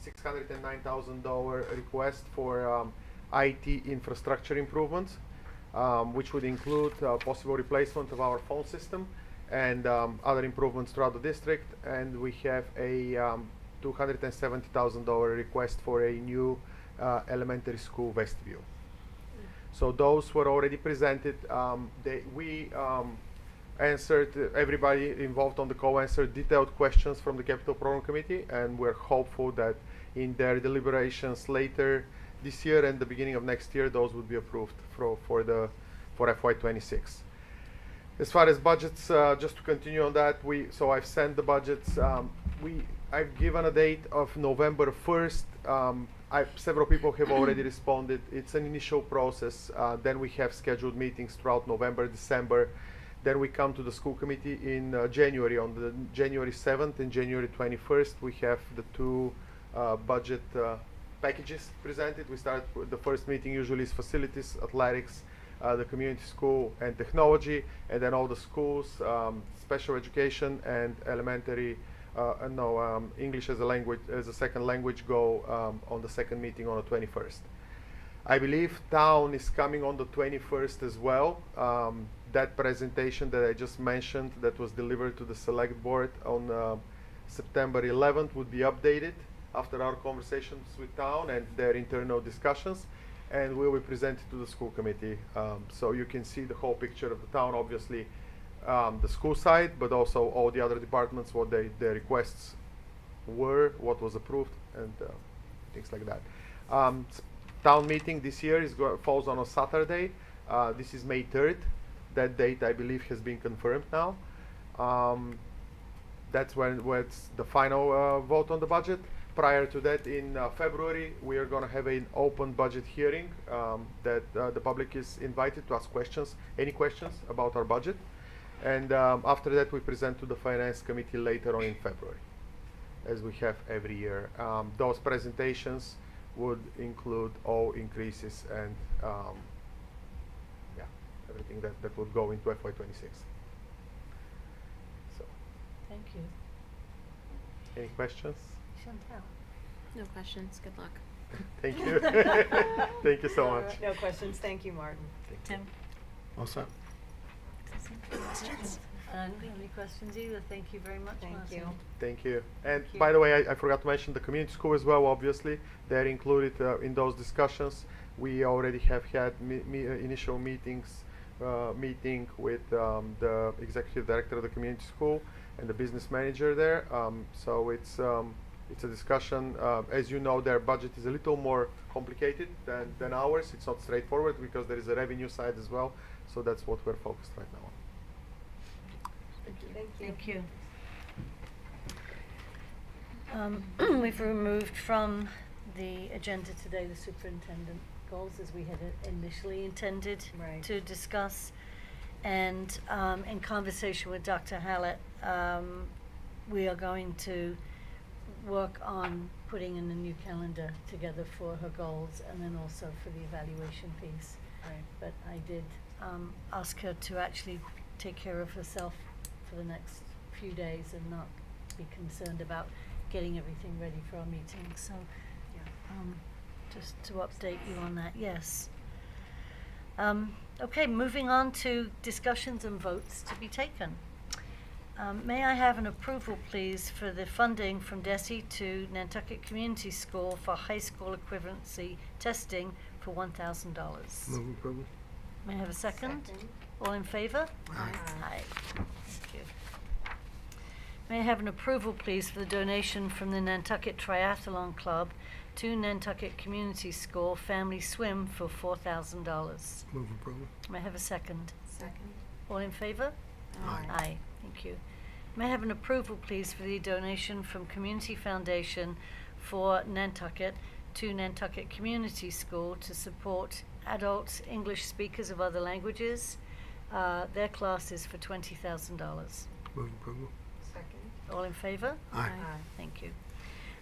$609,000 request for IT infrastructure improvements, which would include possible replacement of our phone system and other improvements throughout the district. And we have a $270,000 request for a new elementary school vestibule. So those were already presented. We answered, everybody involved on the call answered detailed questions from the Capital Program Committee, and we're hopeful that in their deliberations later this year and the beginning of next year, those would be approved for FY26. As far as budgets, just to continue on that, so I've sent the budgets. I've given a date of November 1st. Several people have already responded. It's an initial process. Then we have scheduled meetings throughout November, December. Then we come to the school committee in January. On the January 7th and January 21st, we have the two budget packages presented. We start with the first meeting, usually is facilities, athletics, the community school, and technology, and then all the schools, special education, and elementary, English as a second language go on the second meeting on the 21st. I believe town is coming on the 21st as well. That presentation that I just mentioned that was delivered to the select board on September 11th would be updated after our conversations with town and their internal discussions, and will be presented to the school committee. So you can see the whole picture of the town, obviously the school side, but also all the other departments, what their requests were, what was approved, and things like that. Town meeting this year falls on a Saturday. This is May 3rd. That date, I believe, has been confirmed now. That's when it's the final vote on the budget. Prior to that, in February, we are going to have an open budget hearing that the public is invited to ask questions, any questions about our budget. And after that, we present to the Finance Committee later on in February, as we have every year. Those presentations would include all increases and everything that would go into FY26. So, Thank you. any questions? Chantal. No questions. Good luck. Thank you. Thank you so much. No questions. Thank you, Martin. Tim? All set? I don't have any questions either. Thank you very much, Thank Martin. you. Thank you. And Thank you. by the way, I forgot to mention the community school as well, obviously. They're included in those discussions. We already have had initial meeting with the executive director of the community school and the business manager there. So it's a discussion. As you know, their budget is a little more complicated than ours. It's not straightforward because there is a revenue side as well. So that's what we're focused right now on. Thank you. Thank you. Thank you. We've removed from the agenda today the superintendent goals as we had initially intended Right. to discuss. And in conversation with Dr. Hallett, we are going to work on putting in a new calendar together for her goals and then also for the evaluation piece. Right. But I did ask her to actually take care of herself for the next few days and not be concerned about getting everything ready for our meeting. So just to update you on that, yes. Okay, moving on to discussions and votes to be taken. May I have an approval, please, for the funding from DESE to Nantucket Community School for high school equivalency testing for $1,000? Move approval. May I have a second? All in favor? Aye. Aye. Thank you. May I have an approval, please, for the donation from the Nantucket Triathlon Club to Nantucket Community School Family Swim for $4,000. Move approval. May I have a second? Second. All in favor? Aye. Aye, thank you. May I have an approval, please, for the donation from Community Foundation for Nantucket to Nantucket Community School to support adult English speakers of other languages, their classes for $20,000. Move approval. Second. All in favor? Aye. Thank you.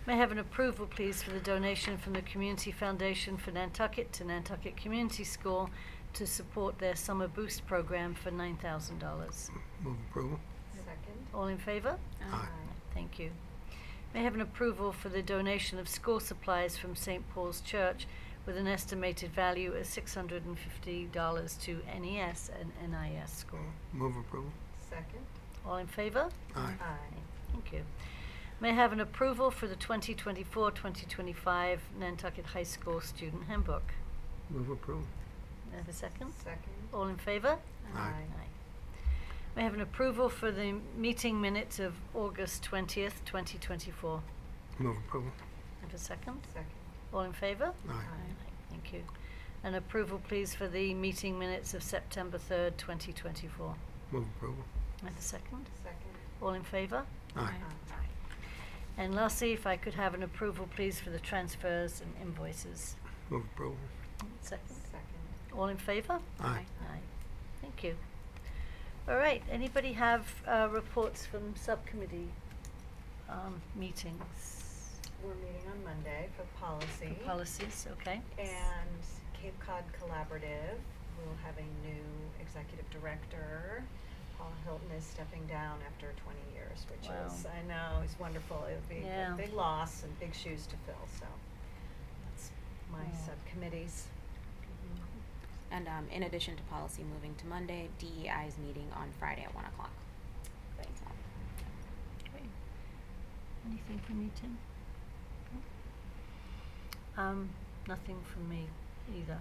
May I have an approval, please, for the donation from the Community Foundation for Nantucket to Nantucket Community School to support their summer boost program for $9,000. Move approval. Second. All in favor? Aye. Thank you. May I have an approval for the donation of school supplies from St. Paul's Church with an estimated value of $650 to NES and NIS school. Move approval. Second. All in favor? Aye. Thank you. May I have an approval for the 2024-2025 Nantucket High School Student Handbook? Move approval. May I have a second? Second. All in favor? Aye. May I have an approval for the meeting minutes of August 20th, 2024? Move approval. Have a second? Second. All in favor? Aye. Thank you. An approval, please, for the meeting minutes of September 3rd, 2024? Move approval. Have a second? Second. All in favor? Aye. And lastly, if I could have an approval, please, for the transfers and invoices? Move approval. Second? Second. All in favor? Aye. Aye. Thank you. All right, anybody have reports from subcommittee meetings? We're meeting on Monday for policy. For policies, okay. And Cape Cod Collaborative will have a new executive director. Paul Hilton is stepping down after 20 years, which Wow. is, I know, is wonderful. It would be Yeah. a big loss and big shoes to fill, so that's my Yeah. subcommittees. And in addition to policy moving to Monday, DEI is meeting on Friday at 1 o'clock. Thanks. Great. Anything from you, Tim? Nothing from me either.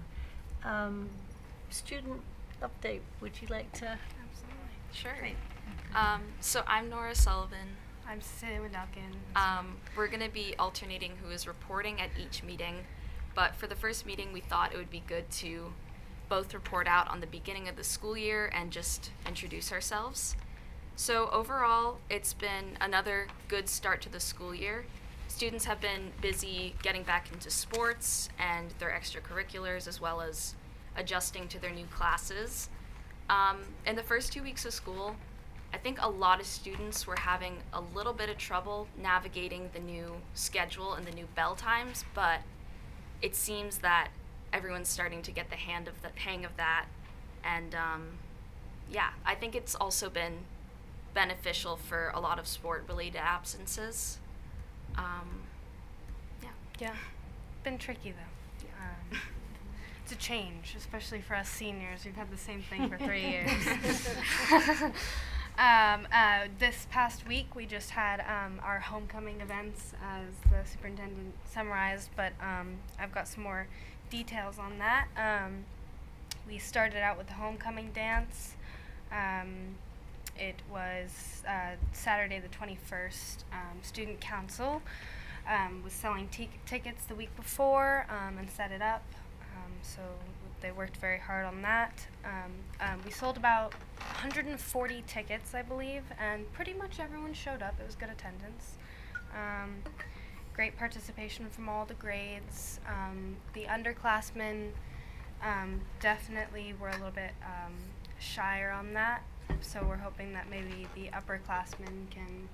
Student update, would you like to? Absolutely. Sure. Great. So I'm Nora Sullivan. I'm Cecilia Medalkin. We're going to be alternating who is reporting at each meeting, but for the first meeting, we thought it would be good to both report out on the beginning of the school year and just introduce ourselves. So overall, it's been another good start to the school year. Students have been busy getting back into sports and their extracurriculars, as well as adjusting to their new classes. In the first 2 weeks of school, I think a lot of students were having a little bit of trouble navigating the new schedule and the new bell times, but it seems that everyone's starting to get the hang of that. And yeah, I think it's also been beneficial for a lot of sport-related absences. Yeah. Yeah. Been tricky though. It's a change, especially for us seniors. We've had the same thing for 3 years. This past week, we just had our homecoming events, as the superintendent summarized, but I've got some more details on that. We started out with the homecoming dance. It was Saturday the 21st. Student council was selling tickets the week before and set it up. So they worked very hard on that. We sold about 140 tickets, I believe, and pretty much everyone showed up. It was good attendance. Great participation from all the grades. The underclassmen definitely were a little bit shyer on that, so we're hoping that maybe the upperclassmen can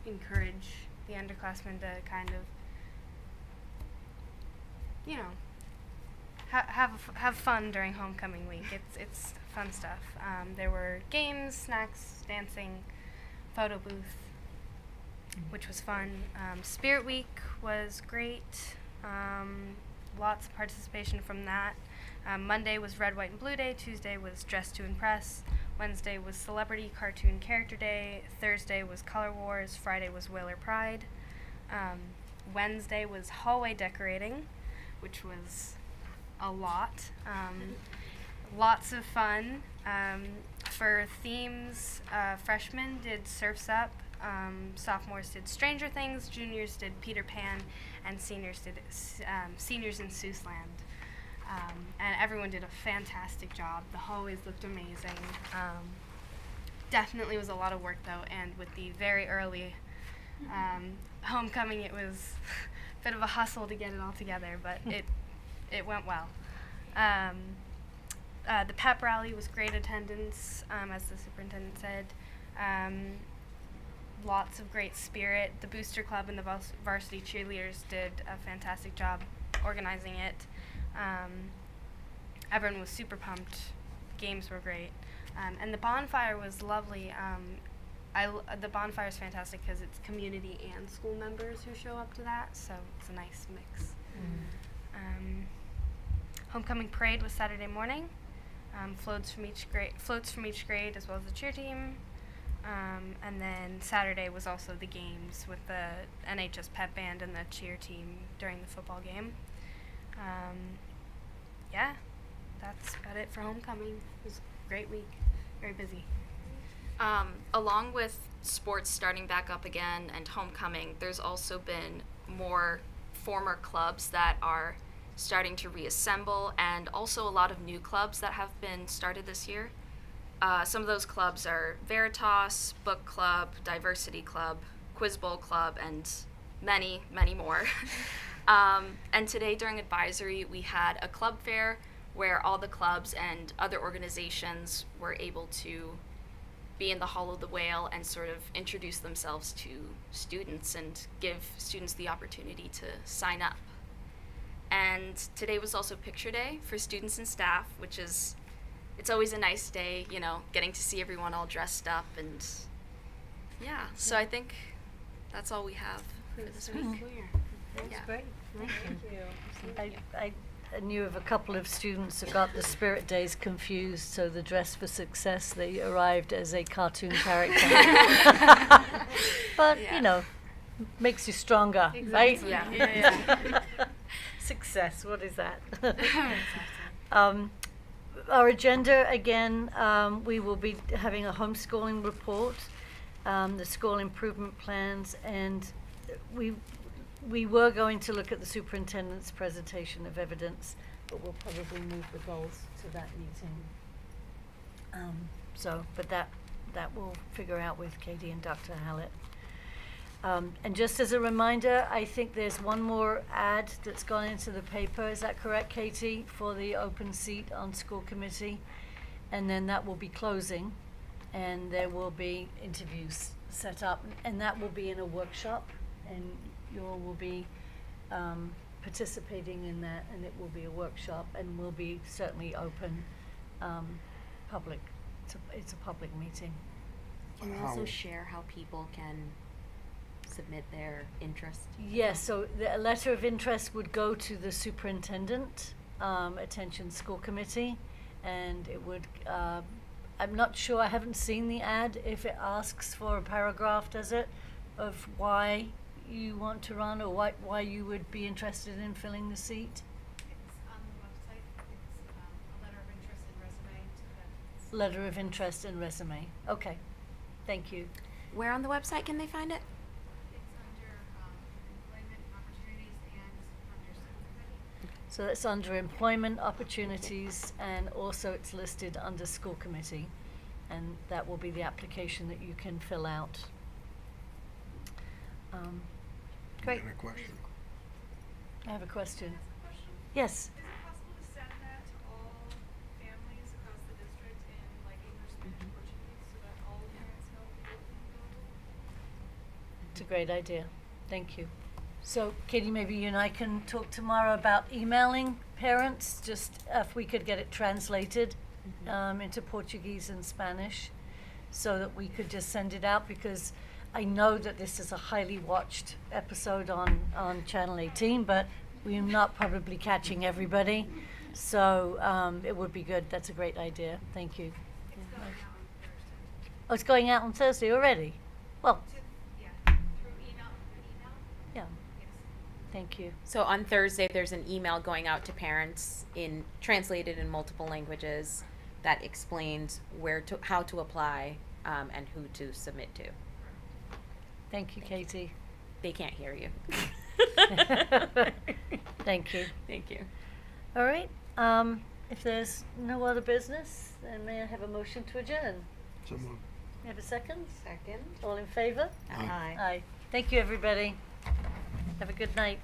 encourage the underclassmen to kind of, you know, have fun during homecoming week. It's fun stuff. There were games, snacks, dancing, photo booth, which was fun. Spirit Week was great. Lots of participation from that. Monday was Red, White, and Blue Day. Tuesday was Dress to Impress. Wednesday was Celebrity Cartoon Character Day. Thursday was Color Wars. Friday was Whaler Pride. Wednesday was hallway decorating, which was a lot. Lots of fun. For themes, freshmen did Surf's Up, sophomores did Stranger Things, juniors did Peter Pan, and seniors did Seniors in Seussland. And everyone did a fantastic job. The hallways looked amazing. Definitely was a lot of work though, and with the very early homecoming, it was a bit of a hustle to get it all together, but it went well. The pep rally was great attendance, as the superintendent said. Lots of great spirit. The booster club and the varsity cheerleaders did a fantastic job organizing it. Everyone was super pumped. Games were great. And the bonfire was lovely. The bonfire is fantastic because it's community and school members who show up to that, so it's a nice mix. Homecoming parade was Saturday morning. Floats from each grade as well as the cheer team. And then Saturday was also the games with the NHS pep band and the cheer team during the football game. Yeah, that's about it for homecoming. It was a great week, very busy. Along with sports starting back up again and homecoming, there's also been more former clubs that are starting to reassemble, and also a lot of new clubs that have been started this year. Some of those clubs are Veritas, Book Club, Diversity Club, Quiz Bowl Club, and many, many more. And today during advisory, we had a club fair where all the clubs and other organizations were able to be in the Hall of the Whale and sort of introduce themselves to students and give students the opportunity to sign up. And today was also picture day for students and staff, which is, it's always a nice day, you know, getting to see everyone all dressed up, and yeah, so I think that's all we have for this week. That's Yeah. great. Thank you. I knew of a couple of students who got the Spirit Days confused, so the Dress for Success, they arrived as a cartoon character. But, Yeah. you know, makes you stronger, right? Exactly. Yeah. Success, what is that? Our agenda, again, we will be having a homeschooling report, the school improvement plans, and we were going to look at the superintendent's presentation of evidence, but we'll probably move the goals to that meeting. But that we'll figure out with Katie and Dr. Hallett. And just as a reminder, I think there's one more ad that's gone into the paper. Is that correct, Katie, for the open seat on school committee? And then that will be closing, and there will be interviews set up, and that will be in a workshop, and you all will be participating in that, and it will be a workshop, and will be certainly open, public. It's a public meeting. Can you also share how people can submit their interest? Yes, so the letter of interest would go to the superintendent, attention school committee, and it would, I'm not sure, I haven't seen the ad, if it asks for a paragraph, does it, of why you want to run, or why you would be interested in filling the seat? It's on the website. It's a letter of interest and resume. Letter of interest and resume. Okay, thank you. Where on the website can they find it? It's under employment opportunities and under school committee. So it's under employment opportunities, and also it's listed under school committee, and that will be the application that you can fill out. Great. Got a question. I have a question. Question. Yes. Is it possible to send that to all families across the district in like English, Spanish, Portuguese, so that all parents know what the It's a great idea. Thank you. So, Katie, maybe you and I can talk tomorrow about emailing parents, just if we could get it translated into Portuguese and Spanish, so that we could just send it out, because I know that this is a highly watched episode on Channel 18, but we're not probably catching everybody. So it would be good. That's a great idea. Thank you. It's going out on Thursday. Oh, it's going out on Thursday already? Well, Yeah, through email. yeah, Yes. thank you. So on Thursday, there's an email going out to parents translated in multiple languages that explains how to apply and who to submit to. Thank you, Katie. They can't hear you. Thank you. Thank you. All right, if there's no other business, then may I have a motion to adjourn? So moved. May I have a second? Second. All in favor? Aye. Aye. Thank you, everybody. Have a good night.